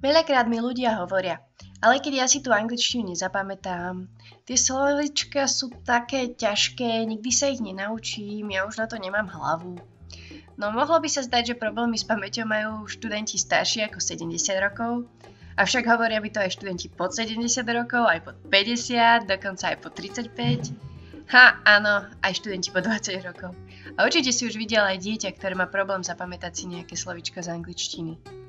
Veľakrát mi ľudia hovoria, ale keď ja si tú angličtinu nezapamätám, tie slovíčka sú také ťažké, nikdy sa ich nenaučím, ja už na to nemám hlavu. No mohlo by sa zdať, že problémy s pamäťou majú študenti starší ako 70 rokov, avšak hovoria by to aj študenti pod 70 rokov, aj pod 50, dokonca aj pod 35. Áno, aj študenti po 20 rokov. A určite si už videl aj dieťa, ktoré má problém zapamätať si nejaké slovíčka z angličtiny.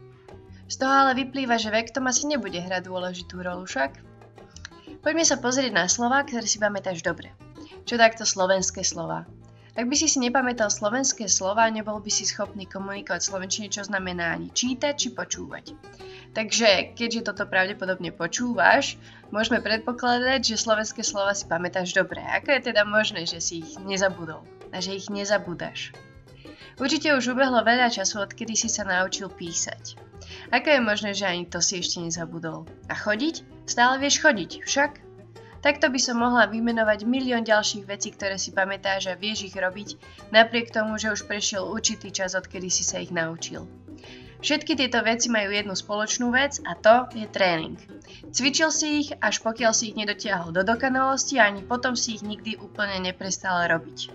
Z toho ale vyplýva, že vek tom asi nebude hrať dôležitú rolu však. Poďme sa pozrieť na slová, ktoré si pamätáš dobre. Čo takto slovenské slová? Ak by si nepamätal slovenské slová, nebol by si schopný komunikovať v slovenčine, čo znamená ani čítať či počúvať. Takže, keďže toto pravdepodobne počúvaš, môžeme predpokladať, že slovenské slova si pamätáš dobre. Ako je teda možné, že si ich nezabudol a že ich nezabúdaš? Určite už ubehlo veľa času, odkedy si sa naučil písať. Ako je možné, že ani to si ešte nezabudol? A chodiť? Stále vieš chodiť, však? Takto by som mohla vymenovať milión ďalších vecí, ktoré si pamätáš a vieš ich robiť, napriek tomu, že už prešiel určitý čas, odkedy si sa ich naučil. Všetky tieto veci majú jednu spoločnú vec a to je tréning. Cvičil si ich, až pokiaľ si ich nedotiahol do dokonalosti a ani potom si ich nikdy úplne neprestal robiť.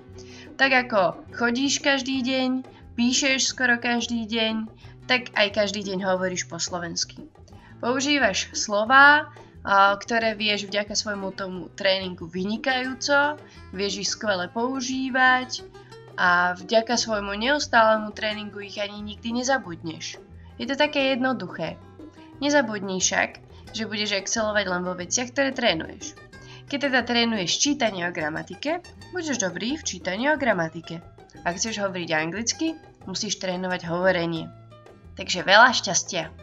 Tak ako chodíš každý deň, píšeš skoro každý deň, tak aj každý deň hovoríš po slovensky. Používaš slová, ktoré vieš vďaka svojmu tomu tréningu vynikajúco, vieš ich skvele používať a vďaka svojmu neustálemu tréningu ich ani nikdy nezabudneš. Je to také jednoduché. Nezabudni však, že budeš excelovať len vo veciach, ktoré trénuješ. Keď teda trénuješ čítanie o gramatike, budeš dobrý v čítaní o gramatike. Ak chceš hovoriť anglicky, musíš trénovať hovorenie. Takže veľa šťastia!